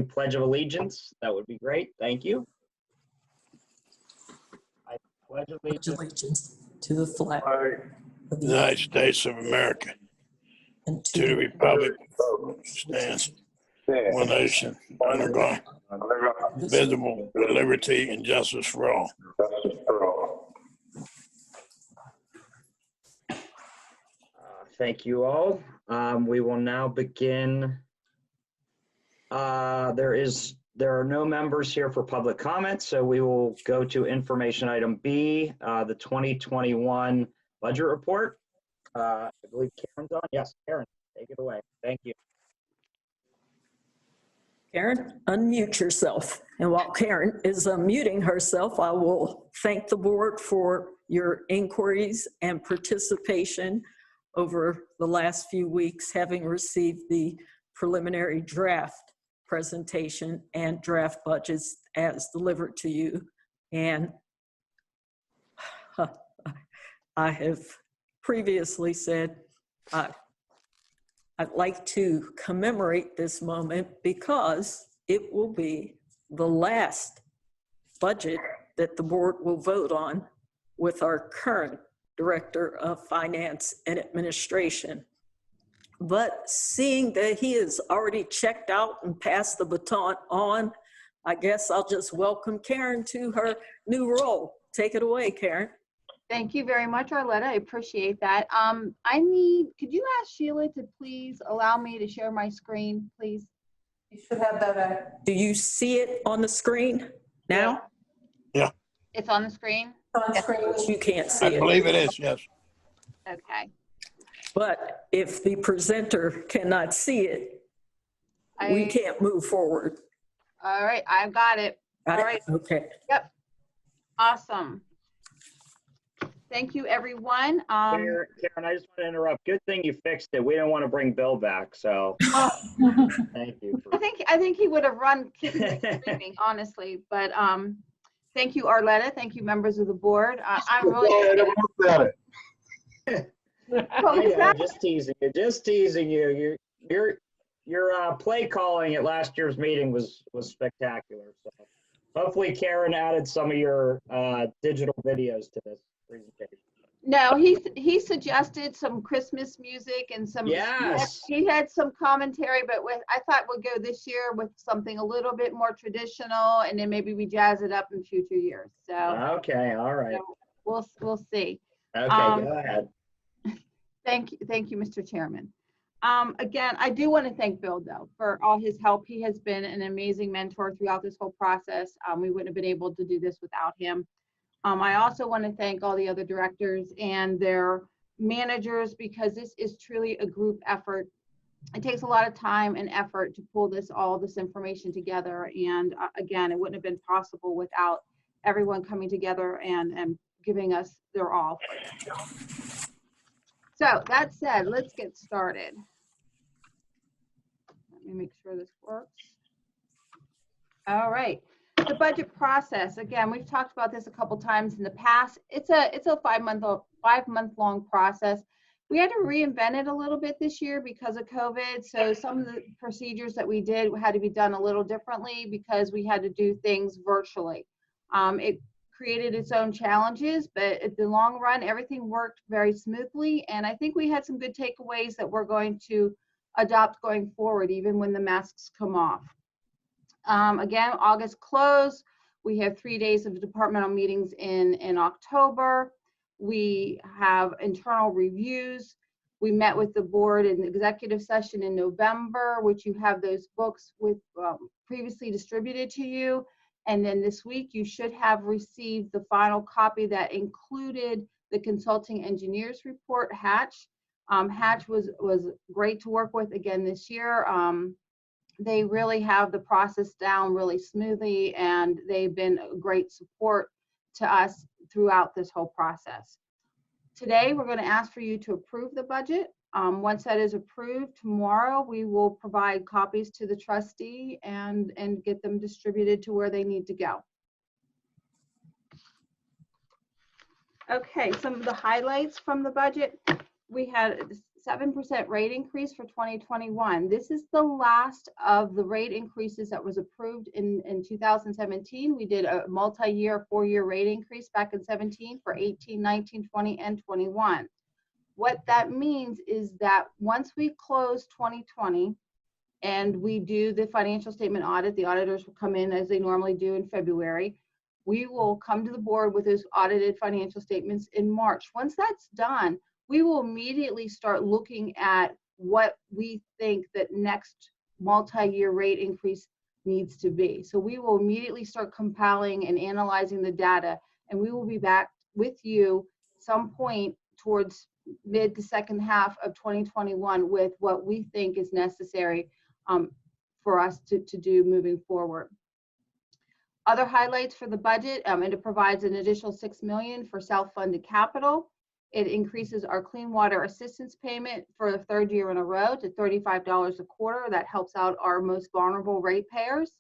Pledge of Allegiance, that would be great. Thank you. I pledge allegiance To the flag of the United States of America, and to the republic stands one nation under God, visible with liberty and justice for all. Thank you all. We will now begin. There are no members here for public comment, so we will go to information item B, the 2021 budget report. I believe Karen's on. Yes, Karen, take it away. Thank you. Karen, unmute yourself. And while Karen is unmuting herself, I will thank the board for your inquiries and participation over the last few weeks, having received the preliminary draft presentation and draft budgets as delivered to you. And I have previously said I'd like to commemorate this moment because it will be the last budget that the board will vote on with our current Director of Finance and Administration. But seeing that he has already checked out and passed the baton on, I guess I'll just welcome Karen to her new role. Take it away, Karen. Thank you very much, Arletta. I appreciate that. Could you ask Sheila to please allow me to share my screen, please? You should have that. Do you see it on the screen now? Yeah. It's on the screen? On screen. You can't see I it. believe it is, yes. Okay. But if the presenter cannot see it, we can't move forward. All right, I've got it. Got All it? right. Okay. Yep. Awesome. Thank you, everyone. Karen, I just want to interrupt. Good thing you fixed it. We don't want to bring Bill back, so thank you. I think he would have run kicking and screaming, honestly. But thank you, Arletta. Thank you, members of the board. I'm really Just teasing you. Just teasing you. Your play calling at last year's meeting was spectacular. So hopefully Karen added some of your digital videos to this presentation. No, he suggested some Christmas music and some. Yes. He had some commentary, but I thought we'll go this year with something a little bit more traditional, and then maybe we jazz it up in future years. So. Okay. All right. So we'll see. Okay. Go ahead. Thank you, Mr. Chairman. Again, I do want to thank Bill, though, for all his help. He has been an amazing mentor throughout this whole process. We wouldn't have been able to do this without him. I also want to thank all the other directors and their managers, because this is truly a group effort. It takes a lot of time and effort to pull all this information together. And again, it wouldn't have been possible without everyone coming together and giving us their all. So that said, let's get started. Let me make sure this works. All right. The budget process, again, we've talked about this a couple times in the past. It's a 5 month long process. We had to reinvent it a little bit this year because of COVID. So some of the procedures that we did had to be done a little differently because we had to do things virtually. It created its own challenges, but in the long run, everything worked very smoothly. And I think we had some good takeaways that we're going to adopt going forward, even when the masks come off. Again, August close. We have 3 days of departmental meetings in October. We have internal reviews. We met with the board in the executive session in November, which you have those books with previously distributed to you. And then this week, you should have received the final copy that included the consulting engineers report, Hatch. Hatch was great to work with again this year. They really have the process down really smoothly, and they've been a great support to us throughout this whole process. Today, we're going to ask for you to approve the budget. Once that is approved, tomorrow we will provide copies to the trustee and get them distributed to where they need to go. Okay, some of the highlights from the budget. We had 7% rate increase for 2021. This is the last of the rate increases that was approved in 2017. We did a multi-year, 4-year rate increase back in 17 for 18, 19, 20, and 21. What that means is that once we close 2020 and we do the financial statement audit, the auditors will come in as they normally do in February. We will come to the board with those audited financial statements in March. Once that's done, we will immediately start looking at what we think that next multi-year rate increase needs to be. So we will immediately start compiling and analyzing the data, and we will be back with you some point towards mid to second half of 2021 with what we think is necessary for us to do moving forward. Other highlights for the budget, and it provides an additional $6 million for self-funded capital. It increases our clean water assistance payment for the 3rd year in a row to $35 a quarter. That helps out our most vulnerable ratepayers.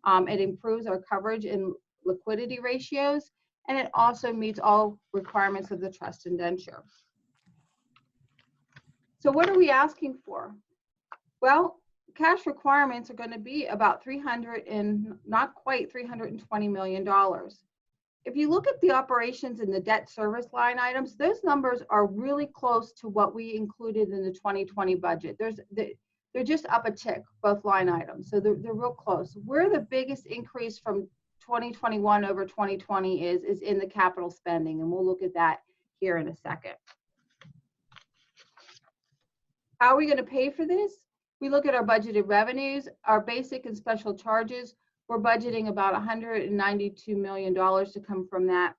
It improves our coverage and liquidity ratios, and it also meets all requirements of the trust indenture. So what are we asking for? Well, cash requirements are going to be about not quite $320 million. If you look at the operations and the debt service line items, those numbers are really close to what we included in the 2020 budget. They're just up a tick, both line items, so they're real close. Where the biggest increase from 2021 over 2020 is in the capital spending, and we'll look at that here in a second. How are we going to pay for this? We look at our budgeted revenues, our basic and special charges. We're budgeting about $192 million to come from that.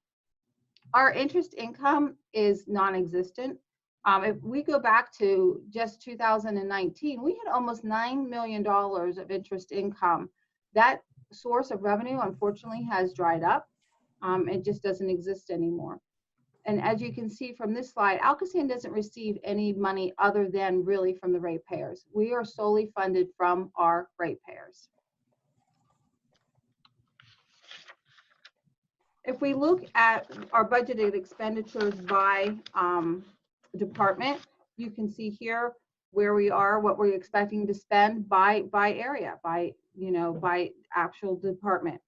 Our interest income is non-existent. If we go back to just 2019, we had almost $9 million of interest income. That source of revenue, unfortunately, has dried up. It just doesn't exist anymore. And as you can see from this slide, ALCOSAN doesn't receive any money other than really from the ratepayers. We are solely funded from our ratepayers. If we look at our budgeted expenditures by department, you can see here where we are, what we're expecting to spend by area, by actual department.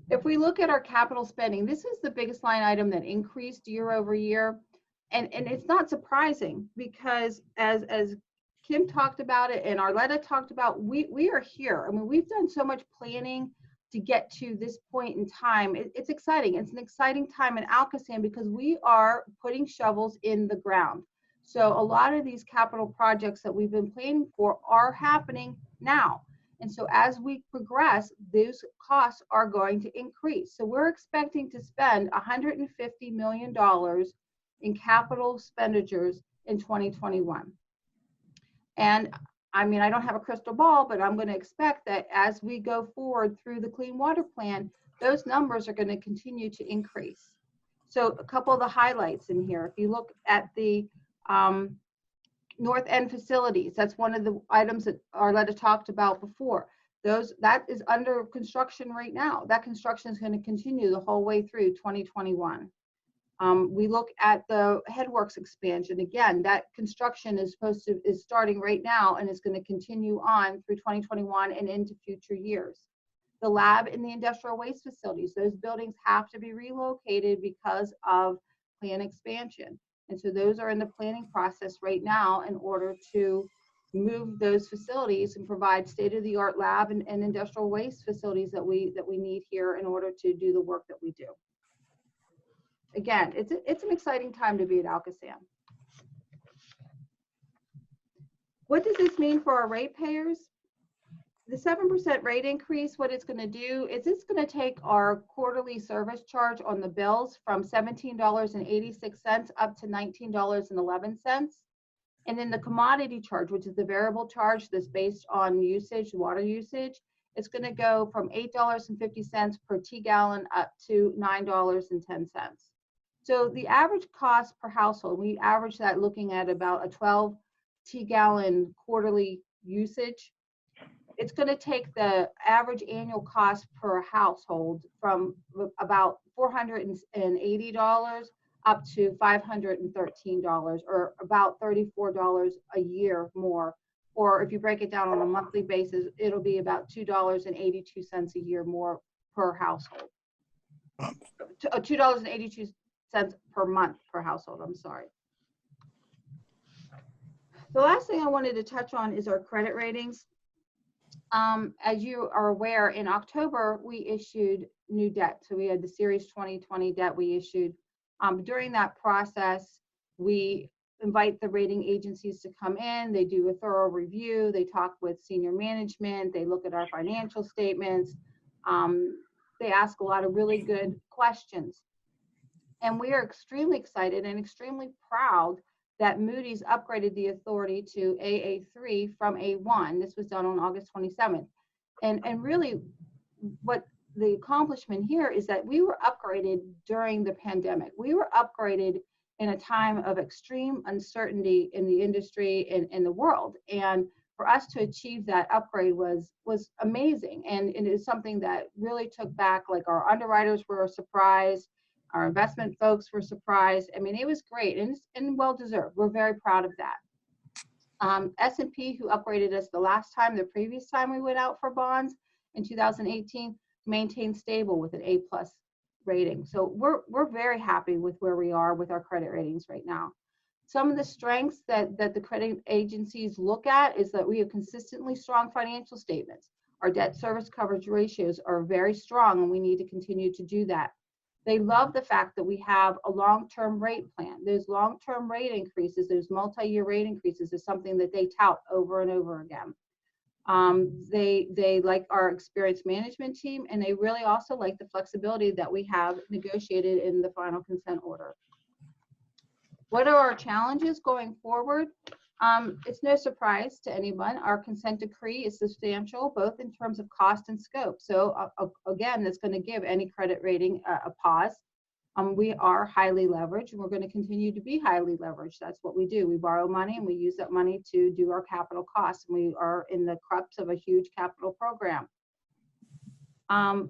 If we look at our capital spending, this is the biggest line item that increased year over year. And it's not surprising because as Kim talked about it and Arletta talked about, we are here. I mean, we've done so much planning to get to this point in time. It's exciting. It's an exciting time in ALCOSAN because we are putting shovels in the ground. So a lot of these capital projects that we've been planning for are happening now. And so as we progress, those costs are going to increase. So we're expecting to spend $150 million in capital expenditures in 2021. And I mean, I don't have a crystal ball, but I'm going to expect that as we go forward through the Clean Water Plan, those numbers are going to continue to increase. So a couple of the highlights in here, if you look at the North End facilities, that's one of the items that Arletta talked about before. That is under construction right now. That construction is going to continue the whole way through 2021. We look at the Headworks expansion. Again, that construction is starting right now and is going to continue on through 2021 and into future years. The lab and the industrial waste facilities, those buildings have to be relocated because of plant expansion. And so those are in the planning process right now in order to move those facilities and provide state-of-the-art lab and industrial waste facilities that we need here in order to do the work that we do. Again, it's an exciting time to be at ALCOSAN. What does this mean for our ratepayers? The 7% rate increase, what it's going to do is it's going to take our quarterly service charge on the bills from $17.86 up to $19.11. And then the commodity charge, which is the variable charge that's based on usage, water usage, it's going to go from $8.50 per T-gallon up to $9.10. So the average cost per household, we average that looking at about a 12 T-gallon quarterly usage. it's going to take the average annual cost per household from about $480 up to $513, or about $34 a year more. Or if you break it down on a monthly basis, it'll be about $2.82 a year more per household. $2.82 per month per household, I'm sorry. The last thing I wanted to touch on is our credit ratings. As you are aware, in October, we issued new debt. So we had the Series 2020 debt we issued. During that process, we invite the rating agencies to come in. They do a thorough review. They talk with senior management. They look at our financial statements. They ask a lot of really good questions. And we are extremely excited and extremely proud that Moody's upgraded the authority to AA3 from A1. This was done on August 27th. And really, what the accomplishment here is that we were upgraded during the pandemic. We were upgraded in a time of extreme uncertainty in the industry and in the world. And for us to achieve that upgrade was amazing. And it is something that really took back, like our underwriters were surprised, our investment folks were surprised. I mean, it was great and well-deserved. We're very proud of that. S&P, who upgraded us the previous time we went out for bonds in 2018, maintained stable with an A+ rating. So we're very happy with where we are with our credit ratings right now. Some of the strengths that the credit agencies look at is that we have consistently strong financial statements. Our debt service coverage ratios are very strong, and we need to continue to do that. They love the fact that we have a long-term rate plan. Those long-term rate increases, those multi-year rate increases, is something that they tout over and over again. They like our experienced management team, and they really also like the flexibility that we have negotiated in the final consent order. What are our challenges going forward? It's no surprise to anyone. Our consent decree is substantial, both in terms of cost and scope. So again, that's going to give any credit rating a pause. We are highly leveraged, and we're going to continue to be highly leveraged. That's what we do. We borrow money, and we use that money to do our capital costs. And we are in the crux of a huge capital program.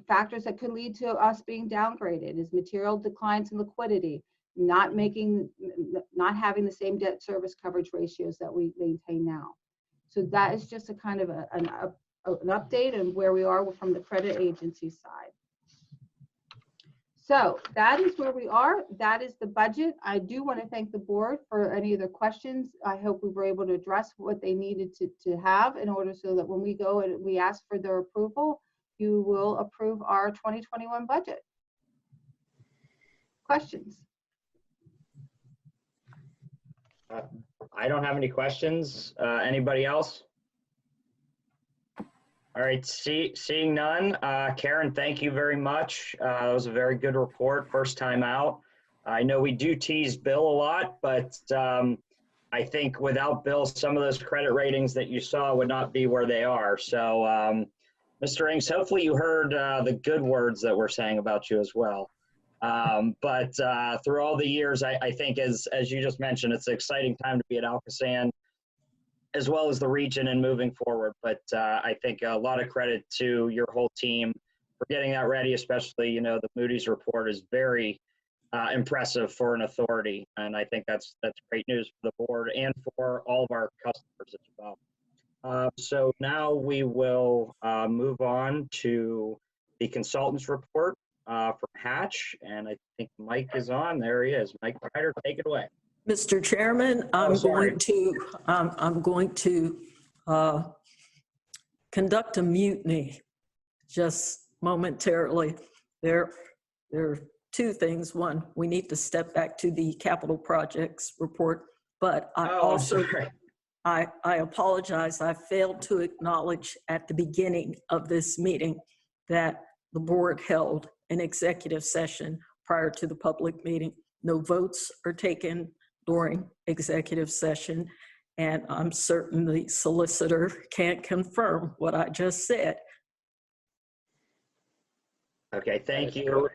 Factors that could lead to us being downgraded is material declines in liquidity, not having the same debt service coverage ratios that we maintain now. So that is just a kind of an update on where we are from the credit agency side. So that is where we are. That is the budget. I do want to thank the board for any of their questions. I hope we were able to address what they needed to have in order so that when we go and we ask for their approval, you will approve our 2021 budget. Questions? I don't have any questions. Anybody else? All right, seeing none. Karen, thank you very much. That was a very good report, first time out. I know we do tease Bill a lot, but I think without Bill, some of those credit ratings that you saw would not be where they are. So, Mr. Ings, hopefully you heard the good words that we're saying about you as well. But through all the years, I think as you just mentioned, it's an exciting time to be at ALCOSAN, as well as the region and moving forward. But I think a lot of credit to your whole team for getting that ready, especially, you know, the Moody's report is very impressive for an authority. And I think that's great news for the board and for all of our customers as well. So now we will move on to the consultant's report from Hatch. And I think Mike is on. There he is. Mike Ryder, take it away. Mr. Chairman, I'm going to conduct a mutiny just momentarily. There are two things. One, we need to step back to the capital projects report, but I apologize. I failed to acknowledge at the beginning of this meeting that the board held an executive session prior to the public meeting. No votes are taken during executive session, and I'm certain the solicitor can't confirm what I just said. Okay, thank you.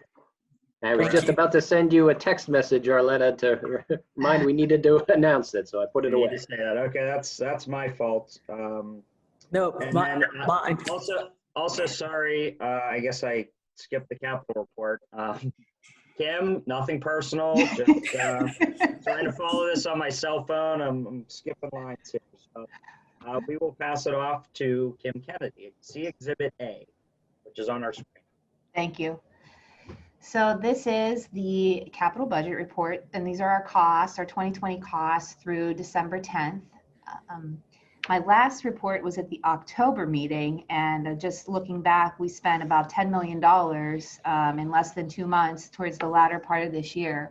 I was just about to send you a text message, Arletta, to remind we needed to announce it, so I put it away. To say that. Okay, that's my fault. No, And mine. then also sorry, I guess I skipped the capital report. Kim, nothing personal, just trying to follow this on my cell phone. I'm skipping lines here. So we will pass it off to Kim Kennedy. See Exhibit A, which is on our screen. Thank you. So this is the capital budget report, and these are our costs, our 2020 costs through December 10th. My last report was at the October meeting, and just looking back, we spent about $10 million in less than 2 months towards the latter part of this year.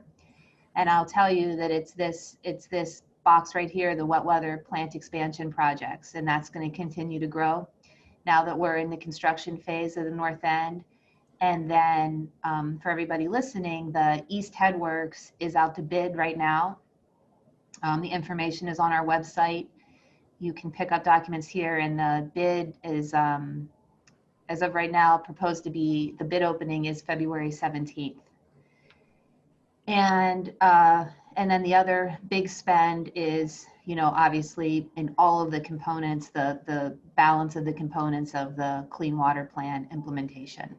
And I'll tell you that it's this box right here, the wet weather plant expansion projects, and that's going to continue to grow now that we're in the construction phase of the north end. And then for everybody listening, the East Headworks is out to bid right now. The information is on our website. You can pick up documents here, and the bid is, as of right now, proposed to be, the bid opening is February 17th. And then the other big spend is, you know, obviously in all of the components, the balance of the components of the clean water plan implementation.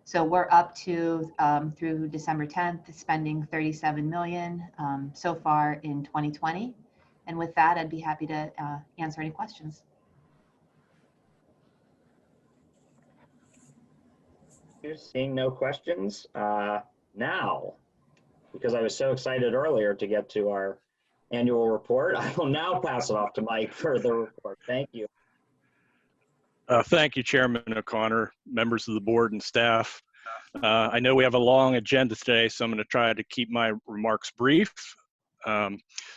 So we're up to, through December 10th, spending 37 million so far in 2020. And with that, I'd be happy to answer any questions. Seeing no questions, now, because I was so excited earlier to get to our annual report, I will now pass it off to Mike for the report. Thank you. Thank you, Chairman O'Connor, members of the board and staff. I know we have a long agenda today, so I'm going to try to keep my remarks brief.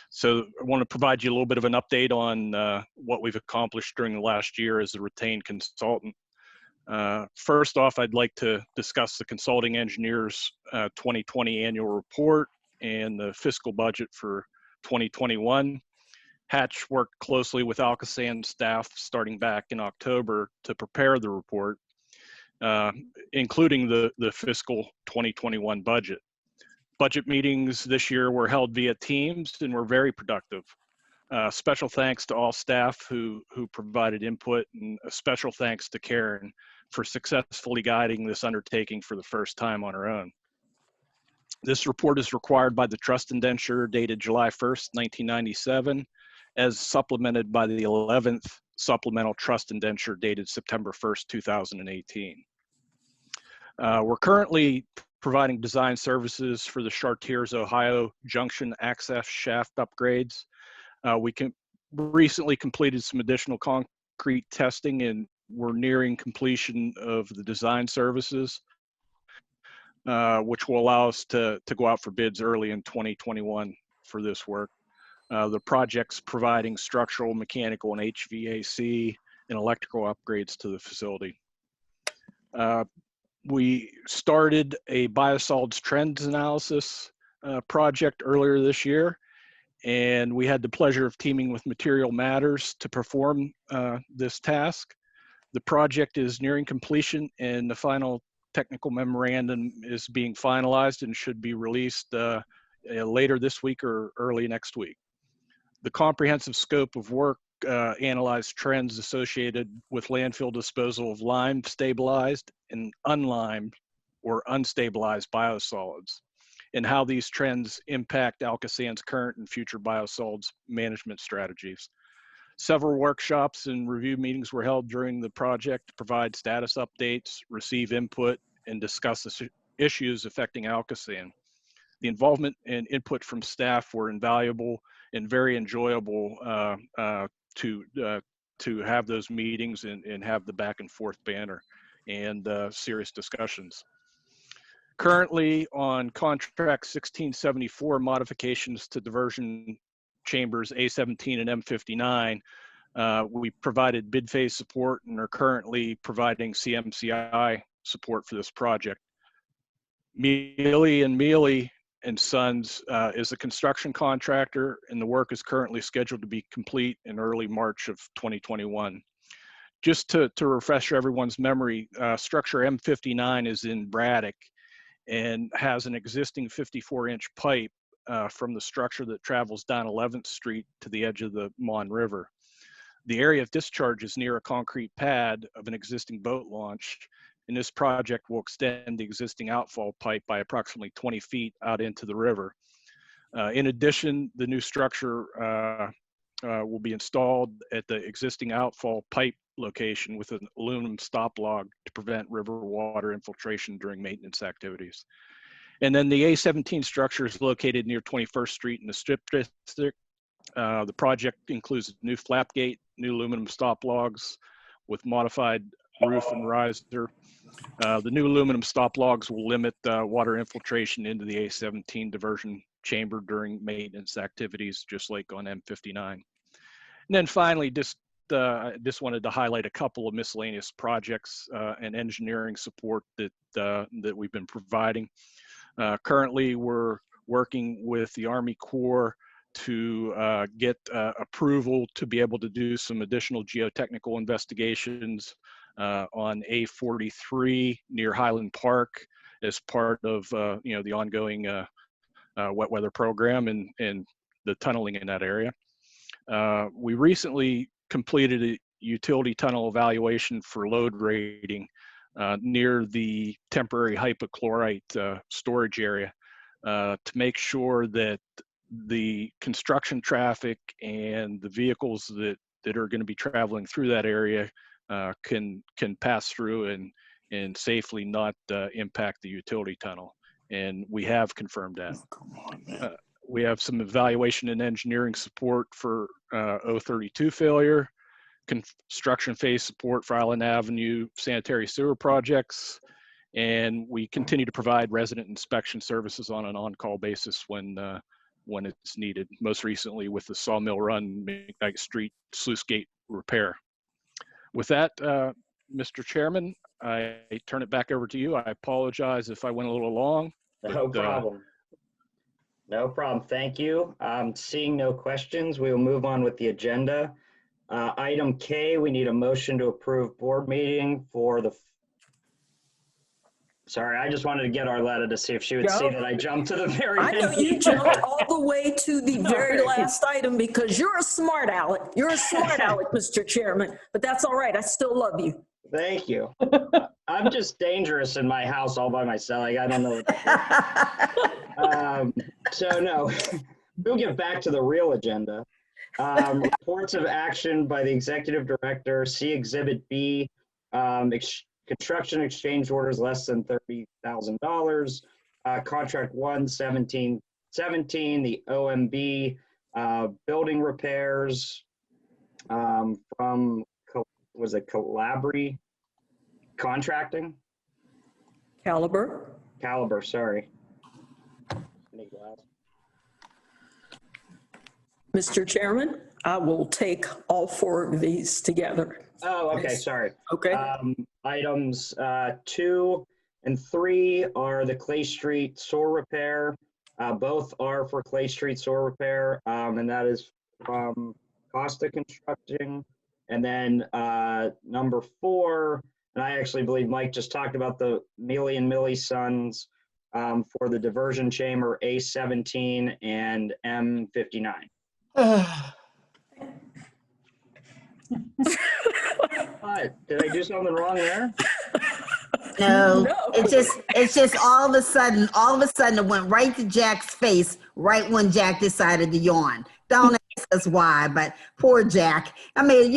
So I want to provide you a little bit of an update on what we've accomplished during the last year as a retained consultant. First off, I'd like to discuss the consulting engineer's 2020 annual report and the fiscal budget for 2021. Hatch worked closely with ALCOSAN staff starting back in October to prepare the report, including the fiscal 2021 budget. Budget meetings this year were held via Teams and were very productive. Special thanks to all staff who provided input, and a special thanks to Karen for successfully guiding this undertaking for the first time on her own. This report is required by the trust indenture dated July 1st, 1997, as supplemented by the 11th supplemental trust indenture dated September 1st, 2018. We're currently providing design services for the Chartiers, Ohio junction access shaft upgrades. We recently completed some additional concrete testing, and we're nearing completion of the design services, which will allow us to go out for bids early in 2021 for this work. The project's providing structural, mechanical, and HVAC and electrical upgrades to the facility. We started a biosolids trends analysis project earlier this year, and we had the pleasure of teaming with Material Matters to perform this task. The project is nearing completion, and the final technical memorandum is being finalized and should be released later this week or early next week. The comprehensive scope of work analyzed trends associated with landfill disposal of lime stabilized and unlimed or unstabilized biosolids, and how these trends impact ALCOSAN's current and future biosolids management strategies. Several workshops and review meetings were held during the project to provide status updates, receive input, and discuss the issues affecting ALCOSAN. The involvement and input from staff were invaluable and very enjoyable to have those meetings and have the back and forth banter and serious discussions. Currently on contract 1674 modifications to diversion chambers A17 and M59, we provided bid phase support and are currently providing CMCI support for this project. Mealy and Mealy and Sons is a construction contractor, and the work is currently scheduled to be complete in early March of 2021. Just to refresh everyone's memory, structure M59 is in Braddock and has an existing 54-inch pipe from the structure that travels down 11th Street to the edge of the Mon River. The area of discharge is near a concrete pad of an existing boat launch, and this project will extend the existing outfall pipe by approximately 20 feet out into the river. In addition, the new structure will be installed at the existing outfall pipe location with an aluminum stop log to prevent river water infiltration during maintenance activities. And then the A17 structure is located near 21st Street in the Strip District. The project includes a new flap gate, new aluminum stop logs with modified roof and riser. The new aluminum stop logs will limit water infiltration into the A17 diversion chamber during maintenance activities, just like on M59. And then finally, just wanted to highlight a couple of miscellaneous projects and engineering support that we've been providing. Currently, we're working with the Army Corps to get approval to be able to do some additional geotechnical investigations on A43 near Highland Park as part of the ongoing wet weather program and the tunneling in that area. We recently completed a utility tunnel evaluation for load rating near the temporary hypochlorite storage area to make sure that the construction traffic and the vehicles that are going to be traveling through that area can pass through and safely not impact the utility tunnel. And we have confirmed that. Come on, man. We have some evaluation and engineering support for O32 failure, construction phase support for Island Avenue sanitary sewer projects, and we continue to provide resident inspection services on an on-call basis when it's needed, most recently with the Sawmill Run McKnight Street sluice gate repair. With that, Mr. Chairman, I turn it back over to you. I apologize if I went a little long. No problem. No problem. Thank you. Seeing no questions, we will move on with the agenda. Item K, we need a motion to approve board meeting for the. Sorry, I just wanted to get Arletta to see if she would see that I jumped to the very I end. know you jumped all the way to the very last item because you're a smart aleck. You're a smart aleck, Mr. Chairman, but that's all right. I still love you. Thank you. I'm just dangerous in my house all by myself. Like, I don't know. So no, we'll get back to the real agenda. Reports of action by the executive director. See Exhibit B. Construction exchange orders less than $30,000. Contract 1/17/17. The OMB building repairs from. Was it Calabri Contracting? Caliber. Caliber, sorry. Mr. Chairman, I will take all four of these together. Oh, okay, sorry. Okay. Items 2 and 3 are the Clay Street sewer repair. Both are for Clay Street sewer repair, and that is from Costa Construction. And then number 4, and I actually believe Mike just talked about the Mealy and Millie Sons for the diversion chamber A17 and M59. What? Did I do something wrong there? No, it's just all of a sudden it went right to Jack's face right when Jack decided to yawn. Don't ask us why, but poor Jack. I mean,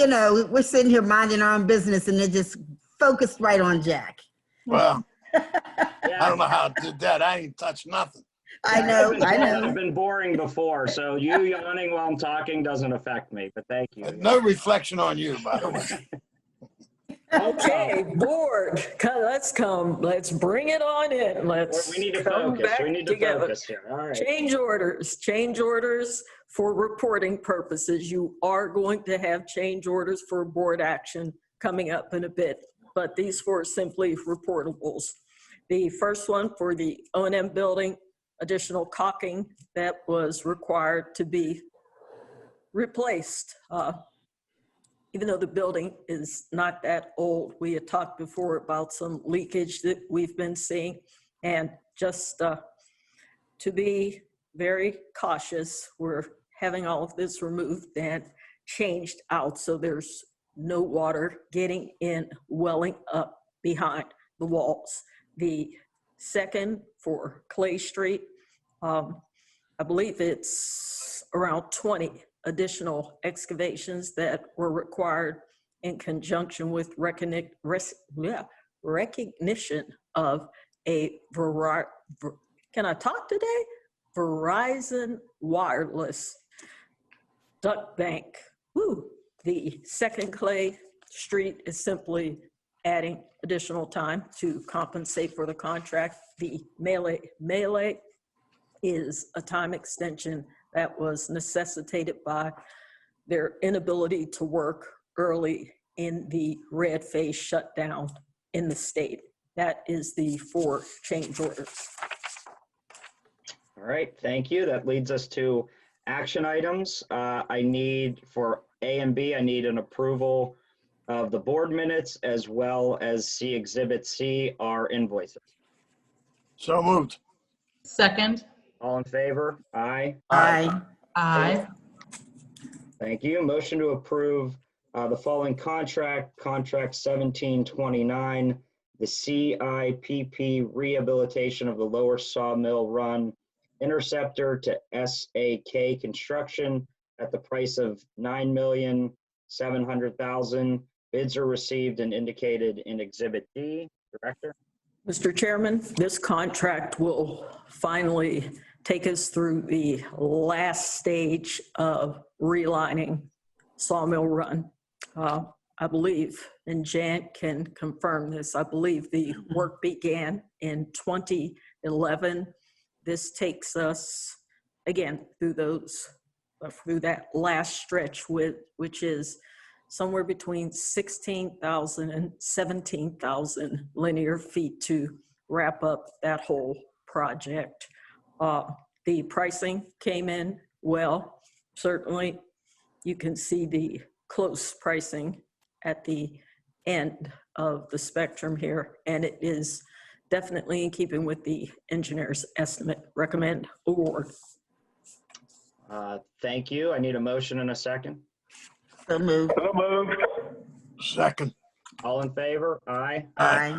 we're sitting here minding our own business and it just focused right on Jack. Well, Yeah. I don't know how I did that. I ain't touched nothing. I know. I've been boring before, so you yawning while I'm talking doesn't affect me, but thank you. No reflection on you, by the way. Okay, board, let's bring it on in. We need to focus. We need to focus here. All right. Change orders for reporting purposes. You are going to have change orders for board action coming up in a bit, but these were simply reportables. The first one for the O&M building, additional caulking that was required to be replaced. Even though the building is not that old, we had talked before about some leakage that we've been seeing. And just to be very cautious, we're having all of this removed and changed out so there's no water getting in, welling up behind the walls. The second for Clay Street, I believe it's around 20 additional excavations that were required in conjunction with recognition of a can I talk today? Verizon wireless duct bank. Woo. The second Clay Street is simply adding additional time to compensate for the contract. The melee is a time extension that was necessitated by their inability to work early in the red phase shutdown in the state. That is the 4 change orders. All right, thank you. That leads us to action items. I need for A and B, I need an approval of the board minutes as well as C Exhibit C, our invoices. So moved. Second. All in favor? Aye. Aye. Aye. Thank you. Motion to approve the following contract 1729, the CIPP rehabilitation of the lower Sawmill Run interceptor to SAK Construction at the price of $9,700,000. Bids are received and indicated in Exhibit D. Director. Mr. Chairman, this contract will finally take us through the last stage of relining Sawmill Run. I believe, and Jan can confirm this, I believe the work began in 2011. This takes us, again, through that last stretch, which is somewhere between 16,000 and 17,000 linear feet to wrap up that whole project. The pricing came in well. Certainly, you can see the close pricing at the end of the spectrum here, and it is definitely in keeping with the engineer's estimate. Recommend award. Thank you. I need a motion and a second. So moved. Second. All in favor? Aye. Aye.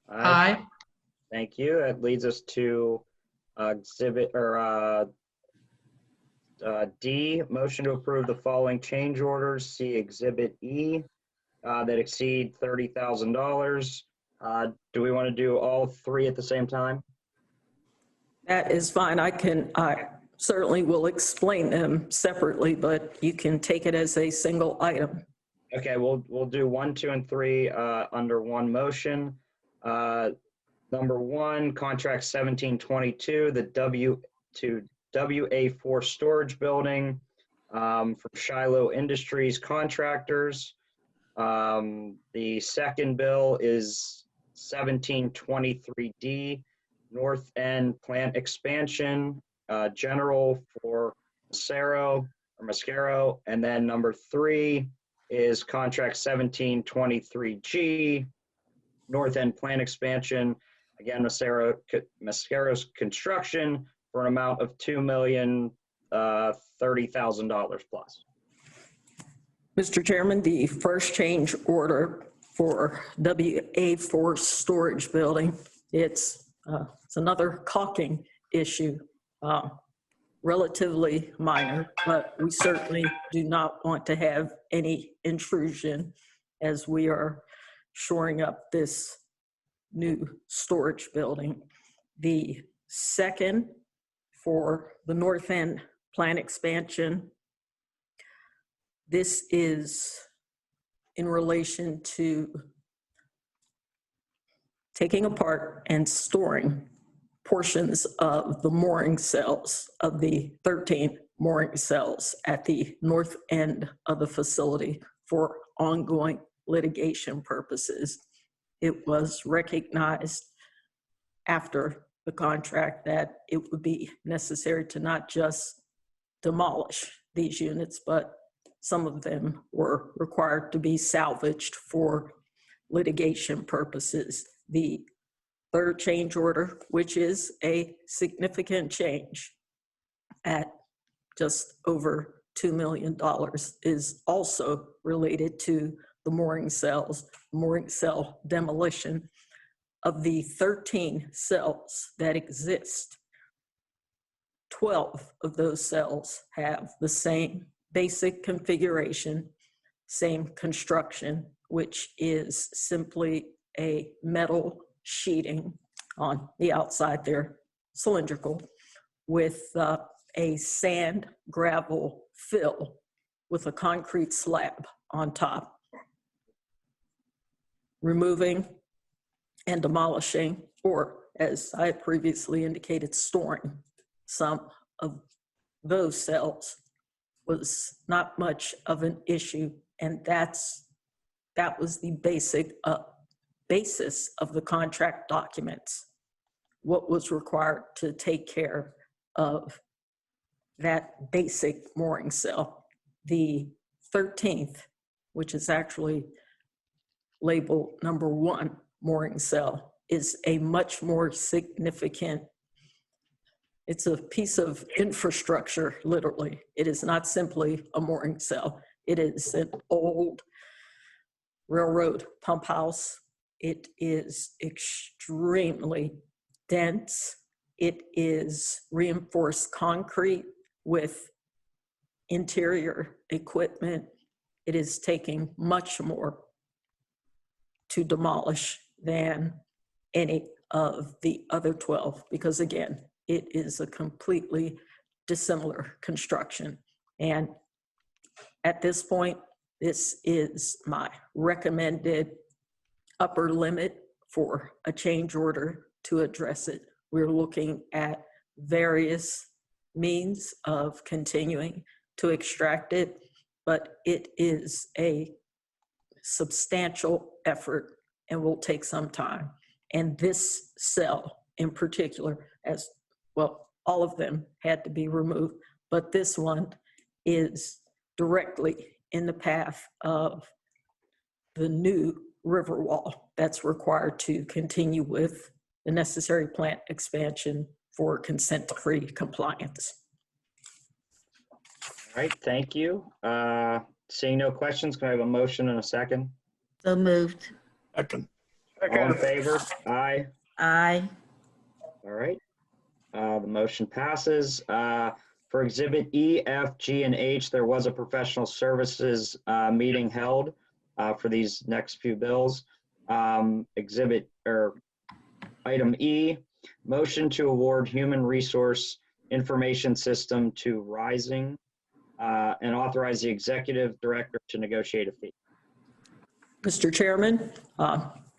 Aye. Thank you. That leads us to exhibit or D, motion to approve the following change orders. See Exhibit E that exceed $30,000. Do we want to do all 3 at the same time? That is fine. I certainly will explain them separately, but you can take it as a single item. Okay, we'll do 1, 2, and 3 under one motion. Number 1, contract 1722, the WA4 storage building from Shiloh Industries Contractors. The second bill is 1723D, North End Plant Expansion, General for Mascaro. And then number 3 is contract 1723G, North End Plant Expansion, again, Mascaro's construction for an amount of $2,030,000 plus. Mr. Chairman, the first change order for WA4 storage building, it's another caulking issue, relatively minor, but we certainly do not want to have any intrusion as we are shoring up this new storage building. The second for the North End plant expansion, this is in relation to taking apart and storing portions of the mooring cells, of the 13 mooring cells at the north end of the facility for ongoing litigation purposes. It was recognized after the contract that it would be necessary to not just demolish these units, but some of them were required to be salvaged for litigation purposes. The third change order, which is a significant change at just over $2 million is also related to the mooring cell demolition. Of the 13 cells that exist, 12 of those cells have the same basic configuration, same construction, which is simply a metal sheeting on the outside there, cylindrical, with a sand gravel fill with a concrete slab on top. Removing and demolishing, or as I had previously indicated, storing some of those cells was not much of an issue, and that was the basis of the contract documents, what was required to take care of that basic mooring cell. The 13th, which is actually labeled number 1 mooring cell, is a much more significant, it's a piece of infrastructure, literally. It is not simply a mooring cell. It is an old railroad pump house. It is extremely dense. It is reinforced concrete with interior equipment. It is taking much more to demolish than any of the other 12, because again, it is a completely dissimilar construction. And at this point, this is my recommended upper limit for a change order to address it. We're looking at various means of continuing to extract it, but it is a substantial effort and will take some time. And this cell in particular, as well, all of them had to be removed, but this one is directly in the path of the new river wall that's required to continue with the necessary plant expansion for consent decree compliance. All right, thank you. Seeing no questions, can I have a motion and a second? So moved. Second. All in favor? Aye. Aye. All right. The motion passes. For Exhibit E, F, G, and H, there was a professional services meeting held for these next few bills. Item E, motion to award human resource information system to Rising and authorize the executive director to negotiate a fee. Mr. Chairman,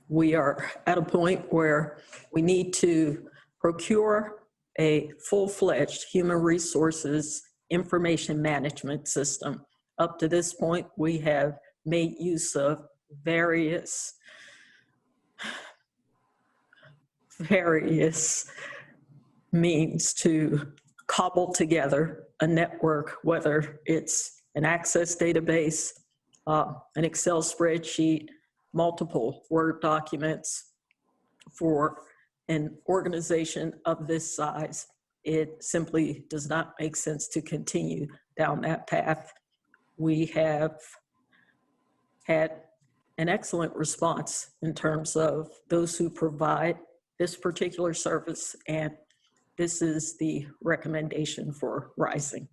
we are at a point where we need to procure a full-fledged human resources information management system. Up to this point, we have made use of various means to cobble together a network, whether it's an Access database, an Excel spreadsheet, multiple Word documents. For an organization of this size, it simply does not make sense to continue down that path. We have had an excellent response in terms of those who provide this particular service, and this is the recommendation for Rising.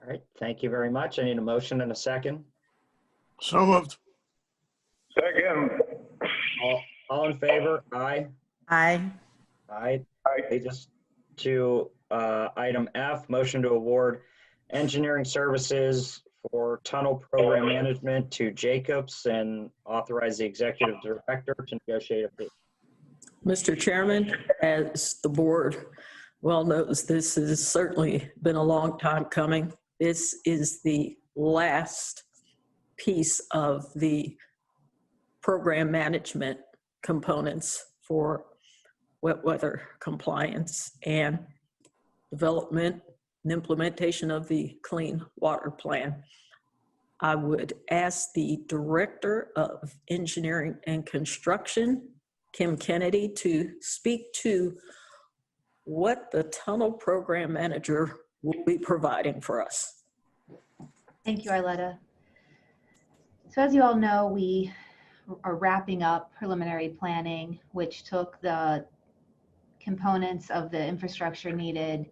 All right, thank you very much. I need a motion and a second. So moved. Second. All in favor? Aye. Aye. Aye. Just to item F, motion to award engineering services for tunnel program management to Jacobs and authorize the executive director to negotiate a fee. Mr. Chairman, as the board well knows, this has certainly been a long time coming. This is the last piece of the program management components for wet weather compliance and development and implementation of the Clean Water Plan. I would ask the Director of Engineering and Construction, Kim Kennedy, to speak to what the tunnel program manager will be providing for us. Thank you, Arletta. So as you all know, we are wrapping up preliminary planning, which took the components of the infrastructure needed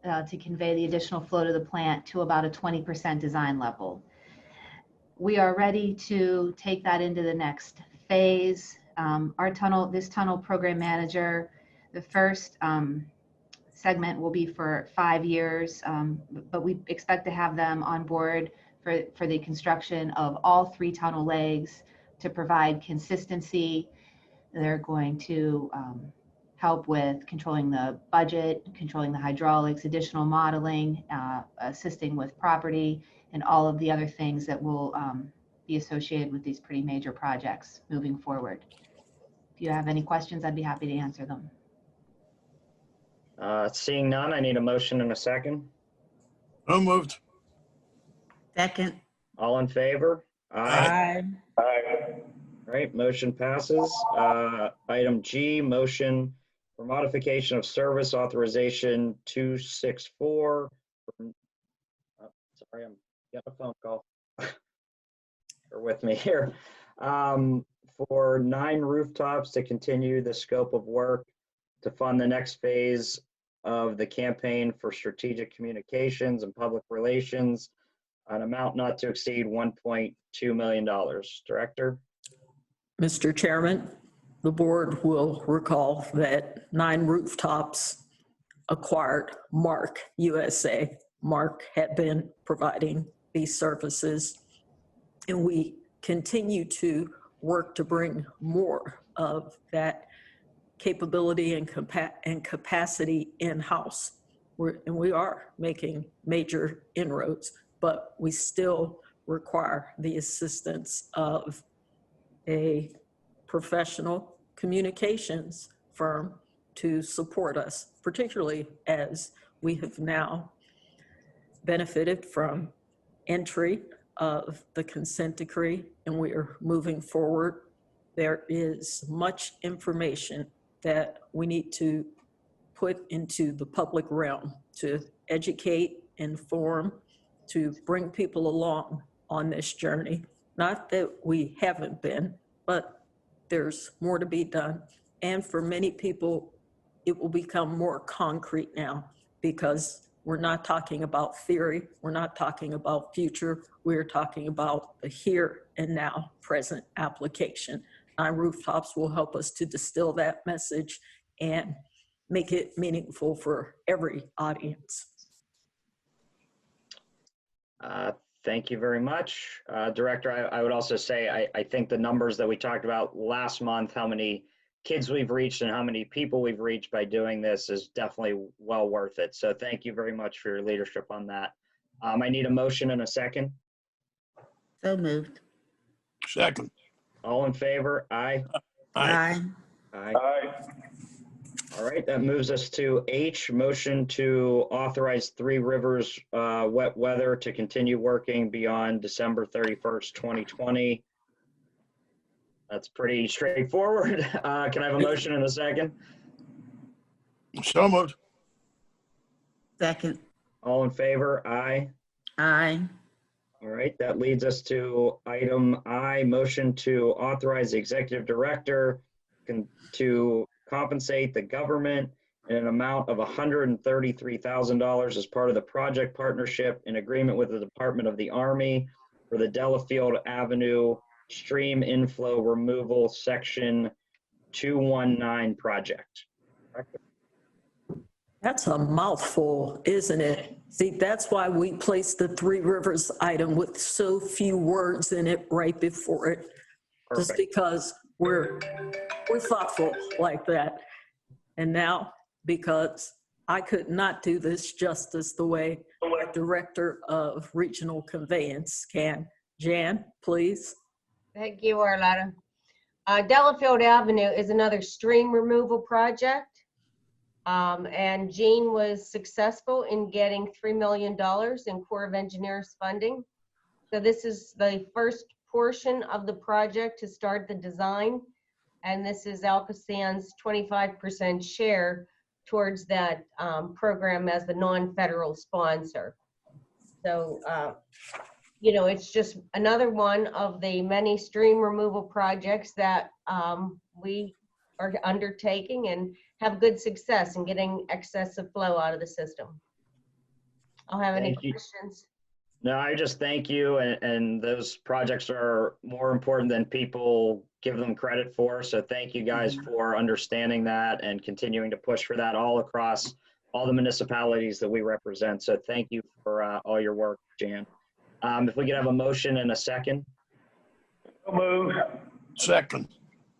to convey the additional flow to the plant to about a 20% design level. We are ready to take that into the next phase. This tunnel program manager, the first segment will be for 5 years, but we expect to have them on board for the construction of all 3 tunnel legs to provide consistency. They're going to help with controlling the budget, controlling the hydraulics, additional modeling, assisting with property, and all of the other things that will be associated with these pretty major projects moving forward. If you have any questions, I'd be happy to answer them. Seeing none, I need a motion and a second. So moved. Second. All in favor? Aye. Aye. All right, motion passes. Item G, motion for modification of service authorization 264. Sorry, I'm getting a phone call. Bear with me here. For 9 rooftops to continue the scope of work to fund the next phase of the campaign for strategic communications and public relations, an amount not to exceed $1.2 million. Director? Mr. Chairman, the board will recall that 9 rooftops acquired Mark USA. Mark had been providing these services, and we continue to work to bring more of that capability and capacity in-house. And we are making major inroads, but we still require the assistance of a professional communications firm to support us, particularly as we have now benefited from entry of the consent decree and we are moving forward. There is much information that we need to put into the public realm to educate, inform, to bring people along on this journey. Not that we haven't been, but there's more to be done. And for many people, it will become more concrete now because we're not talking about theory. We're not talking about future. We're talking about the here and now present application. 9 rooftops will help us to distill that message and make it meaningful for every audience. Thank you very much. Director, I would also say, I think the numbers that we talked about last month, how many kids we've reached and how many people we've reached by doing this is definitely well worth it. So thank you very much for your leadership on that. I need a motion and a second. So moved. Second. All in favor? Aye. Aye. Aye. Aye. All right, that moves us to H, motion to authorize 3 Rivers wet weather to continue working beyond December 31st, 2020. That's pretty straightforward. Can I have a motion and a second? So moved. Second. All in favor? Aye. Aye. All right, that leads us to item I, motion to authorize the executive director to compensate the government in an amount of $133,000 as part of the project partnership in agreement with the Department of the Army for the Delafield Avenue Stream Inflow Removal Section 219 project. That's a mouthful, isn't it? See, that's why we placed the 3 Rivers item with so few words in it right before it. Perfect. Just because we're thoughtful like that. And now, because I could not do this justice the way a director of regional conveyance can. Jan, please. Thank you, Arletta. Delafield Avenue is another stream removal project. And Jean was successful in getting $3 million in Corps of Engineers funding. So this is the first portion of the project to start the design. And this is ALCOSAN's 25% share towards that program as the non-federal sponsor. So, you know, it's just another one of the many stream removal projects that we are undertaking and have good success in getting excessive flow out of the system. I'll have any questions. No, I just thank you, and those projects are more important than people give them credit for. So thank you guys for understanding that and continuing to push for that all across all the municipalities that we represent. So thank you for all your work, Jan. If we could have a motion and a second. So moved. Second.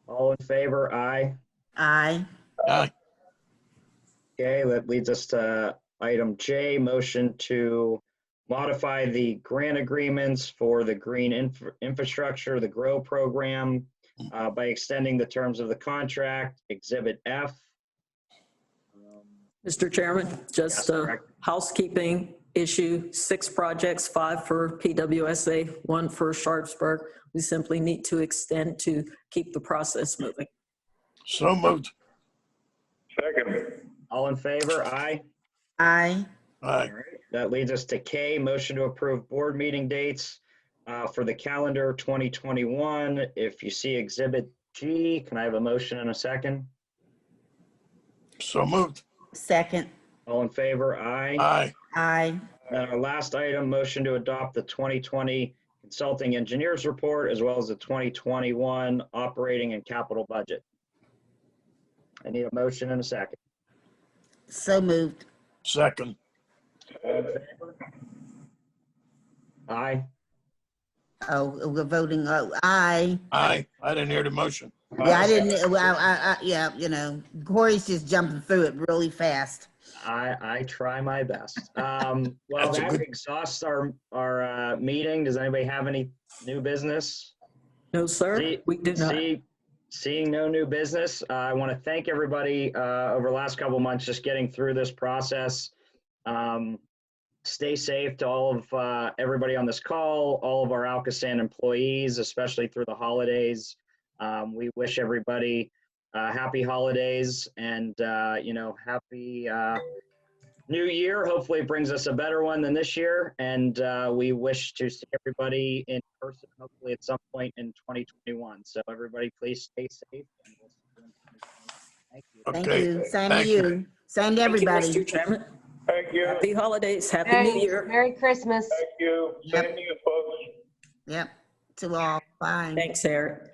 All in favor, aye. Aye. Aye. Okay, that leads us to item J, motion to modify the grant agreements for the green infrastructure, the GROW program, by extending the terms of the contract, Exhibit F. Mr. Chairman, just Yes, a correct. housekeeping issue, 6 projects, 5 for PWSA, 1 for Sharpsburg. We simply need to extend to keep the process moving. So moved. Second. All in favor, aye. Aye. Aye. All right. That leads us to K, motion to approve board meeting dates for the calendar 2021. If you see Exhibit G, can I have a motion and a second? So moved. Second. All in favor, aye. Aye. Aye. And our last item, motion to adopt the 2020 Consulting Engineers Report, as well as the 2021 Operating and Capital Budget. I need a motion and a second. So moved. Second. All in favor? Aye. Oh, we're voting, aye. Aye. I didn't hear the motion. Yeah, I didn't, yeah, you know, Corey's just jumping through it really fast. I try my best. Well, That's a that good- exhausts our meeting. Does anybody have any new business? No, sir, we do not. Seeing no new business, I want to thank everybody over the last couple of months just getting through this process. Stay safe to all of everybody on this call, all of our ALCOSAN employees, especially through the holidays. We wish everybody happy holidays and, you know, happy new year. Hopefully it brings us a better one than this year. And we wish to see everybody in person, hopefully at some point in 2021. So everybody please stay safe. And we'll see you in 2021. Thank you. Thank Okay. you. Same to Thank you. you. Same to everybody. Thank you, Mr. Chairman. Thank you. Happy holidays, happy Merry- New Year. Merry Christmas. Thank you. Yep. Same to you, folks. Yep. To all. Bye. Thanks, Eric.